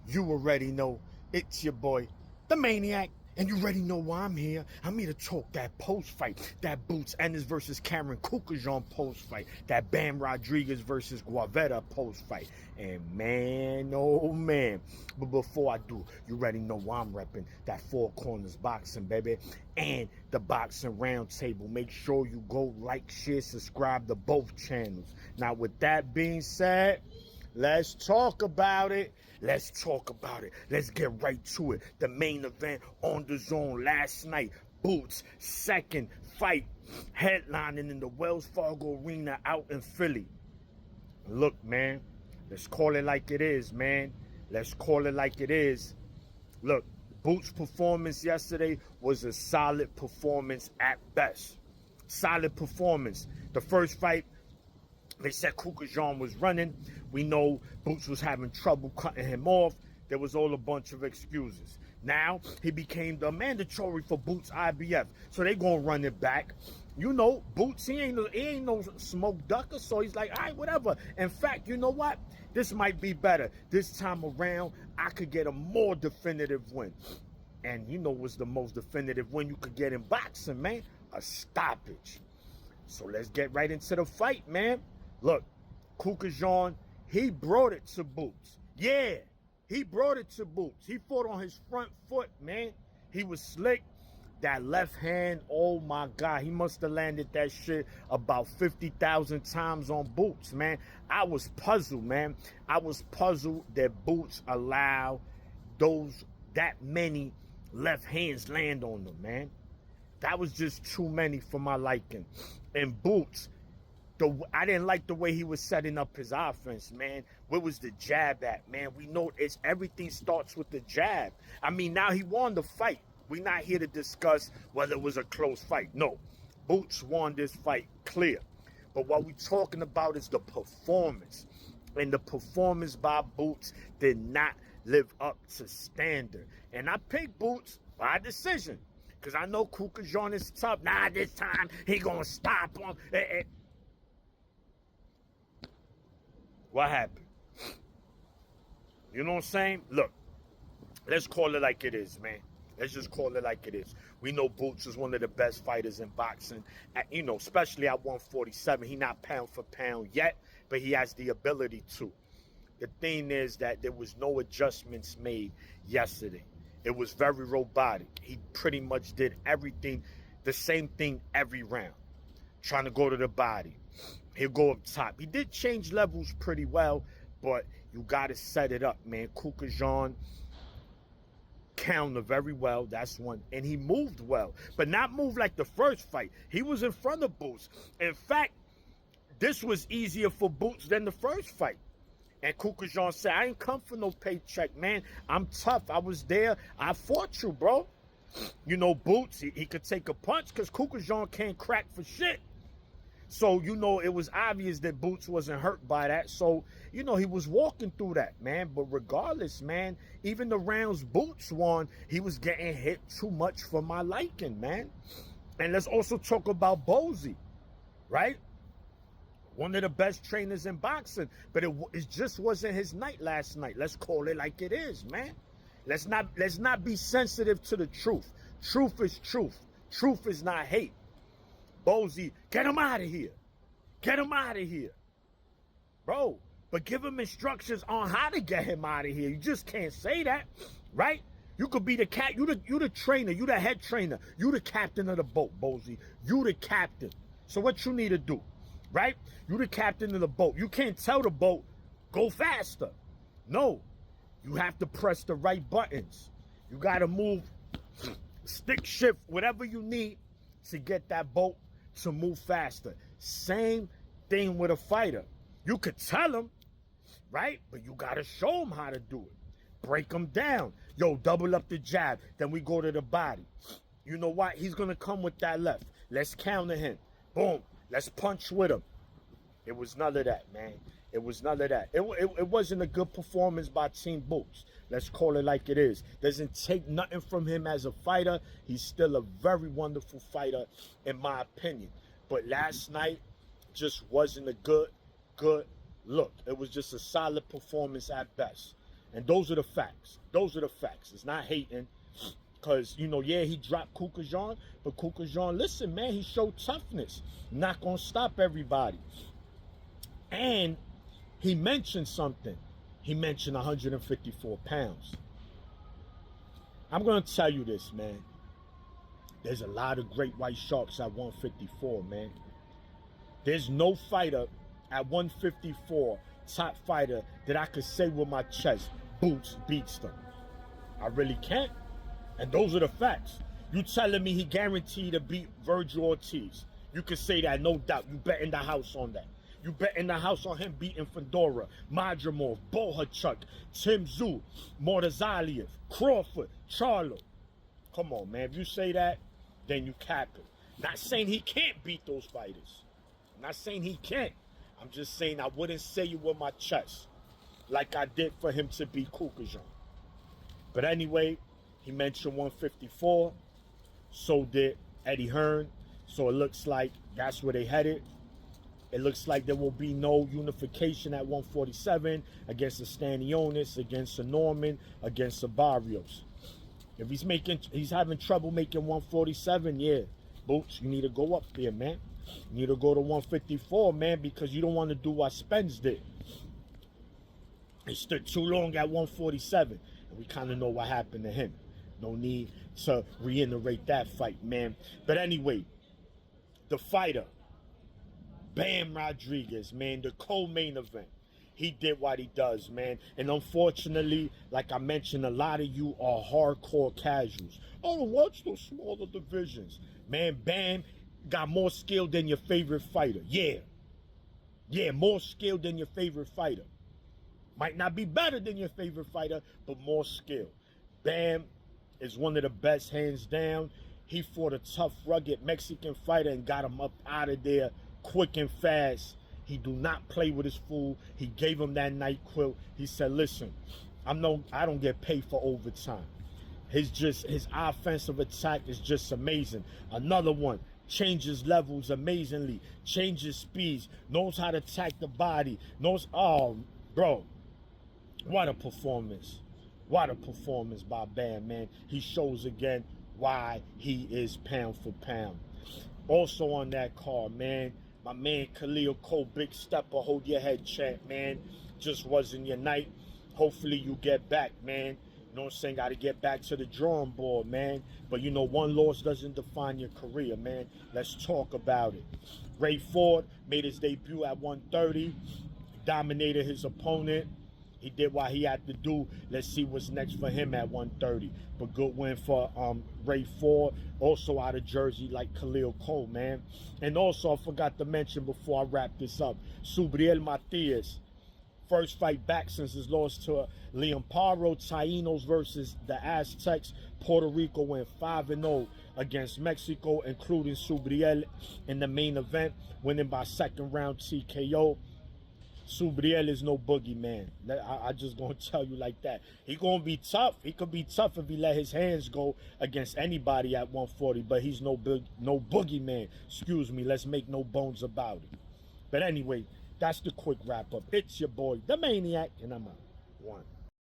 You already know it's your boy, the Maniac, and you already know why I'm here. I'm here to talk that post-fight, that Boots Ennis versus Cameron Chukhadzhian post-fight, that Bam Rodriguez versus Guavetta post-fight. And man, oh man. But before I do, you already know why I'm repping that Four Corners Boxing, baby, and the Boxing Roundtable. Make sure you go like, share, subscribe to both channels. Now, with that being said, let's talk about it. Let's talk about it. Let's get right to it. The main event on the zone last night. Boots' second fight, headlining in the Wells Fargo Arena out in Philly. Look, man, let's call it like it is, man. Let's call it like it is. Look, Boots' performance yesterday was a solid performance at best. Solid performance. The first fight, they said Chukhadzhian was running. We know Boots was having trouble cutting him off. There was all a bunch of excuses. Now, he became the mandatory for Boots IBF. So they gonna run it back. You know, Boots, he ain't no smoke ducker, so he's like, all right, whatever. In fact, you know what? This might be better. This time around, I could get a more definitive win. And you know what's the most definitive win you could get in boxing, man? A stoppage. So let's get right into the fight, man. Look, Chukhadzhian, he brought it to Boots. Yeah, he brought it to Boots. He fought on his front foot, man. He was slick. That left hand, oh my God, he must have landed that shit about 50,000 times on Boots, man. I was puzzled, man. I was puzzled that Boots allowed that many left hands land on them, man. That was just too many for my liking. And Boots, I didn't like the way he was setting up his offense, man. Where was the jab at, man? We know everything starts with the jab. I mean, now he won the fight. We're not here to discuss whether it was a close fight. No, Boots won this fight clear. But what we're talking about is the performance. And the performance by Boots did not live up to standard. And I picked Boots by decision. Because I know Chukhadzhian is tough. Nah, this time he gonna stop him. What happened? You know what I'm saying? Look, let's call it like it is, man. Let's just call it like it is. We know Boots is one of the best fighters in boxing, especially at 147. He's not pound for pound yet, but he has the ability to. The thing is that there was no adjustments made yesterday. It was very robotic. He pretty much did everything, the same thing every round. Trying to go to the body. He'll go up top. He did change levels pretty well, but you got to set it up, man. Chukhadzhian counter very well. That's one. And he moved well, but not moved like the first fight. He was in front of Boots. In fact, this was easier for Boots than the first fight. And Chukhadzhian said, I ain't come for no paycheck, man. I'm tough. I was there. I fought you, bro. You know, Boots, he could take a punch because Chukhadzhian can't crack for shit. So, you know, it was obvious that Boots wasn't hurt by that. So, you know, he was walking through that, man. But regardless, man, even the rounds Boots won, he was getting hit too much for my liking, man. And let's also talk about Bozy, right? One of the best trainers in boxing. But it just wasn't his night last night. Let's call it like it is, man. Let's not be sensitive to the truth. Truth is truth. Truth is not hate. Bozy, get him out of here. Get him out of here. Bro, but give him instructions on how to get him out of here. You just can't say that, right? You could be the cat. You the trainer. You the head trainer. You the captain of the boat, Bozy. You the captain. So what you need to do, right? You the captain of the boat. You can't tell the boat, go faster. No, you have to press the right buttons. You got to move, stick shift, whatever you need to get that boat to move faster. Same thing with a fighter. You could tell him, right? But you got to show him how to do it. Break him down. Yo, double up the jab. Then we go to the body. You know what? He's going to come with that left. Let's counter him. Boom. Let's punch with him. It was none of that, man. It was none of that. It wasn't a good performance by Team Boots. Let's call it like it is. Doesn't take nothing from him as a fighter. He's still a very wonderful fighter, in my opinion. But last night just wasn't a good look. It was just a solid performance at best. And those are the facts. Those are the facts. It's not hating. Because, you know, yeah, he dropped Chukhadzhian. But Chukhadzhian, listen, man, he showed toughness. Not going to stop everybody. And he mentioned something. He mentioned 154 pounds. I'm going to tell you this, man. There's a lot of great white sharks at 154, man. There's no fighter at 154, top fighter, that I could say with my chest, Boots beats them. I really can't. And those are the facts. You telling me he guaranteed to beat Virgil Ortiz. You could say that, no doubt. You bet in the house on that. You bet in the house on him beating Fedora, Madrimov, Bohachuk, Tim Tszyu, Mortazaliev, Crawford, Charlo. Come on, man. If you say that, then you cap it. Not saying he can't beat those fighters. I'm not saying he can't. I'm just saying I wouldn't say it with my chest like I did for him to beat Chukhadzhian. But anyway, he mentioned 154. So did Eddie Hearn. So it looks like that's where they headed. It looks like there will be no unification at 147 against a Stanionis, against a Norman, against a Barrios. If he's having trouble making 147, yeah, Boots, you need to go up there, man. You need to go to 154, man, because you don't want to do what Spence did. He stood too long at 147, and we kind of know what happened to him. No need to reiterate that fight, man. But anyway, the fighter, Bam Rodriguez, man, the co-main event. He did what he does, man. And unfortunately, like I mentioned, a lot of you are hardcore casuals. Oh, watch those smaller divisions. Man, Bam got more skill than your favorite fighter. Yeah. Yeah, more skill than your favorite fighter. Might not be better than your favorite fighter, but more skill. Bam is one of the best, hands down. He fought a tough, rugged Mexican fighter and got him up out of there quick and fast. He do not play with his fool. He gave him that night quilt. He said, listen, I don't get paid for overtime. His offensive attack is just amazing. Another one, changes levels amazingly, changes speeds, knows how to attack the body, oh, bro, what a performance. What a performance by Bam, man. He shows again why he is pound for pound. Also on that card, man, my man Khalil Cole, big stepper, hold your head, champ, man. Just wasn't your night. Hopefully you get back, man. You know what I'm saying? Got to get back to the drawing board, man. But, you know, one loss doesn't define your career, man. Let's talk about it. Ray Ford made his debut at 130. Dominated his opponent. He did what he had to do. Let's see what's next for him at 130. But good win for Ray Ford. Also out of Jersey, like Khalil Cole, man. And also, I forgot to mention before I wrap this up, Subriel Matias. First fight back since his loss to Leomparo. Taínos versus the Aztecs. Puerto Rico went 5-0 against Mexico, including Subriel in the main event, winning by second round TKO. Subriel is no boogeyman. I just gonna tell you like that. He gonna be tough. He could be tough if he let his hands go against anybody at 140, but he's no boogeyman. Excuse me, let's make no bones about it. But anyway, that's the quick wrap up. It's your boy, the Maniac, and I'm out. One.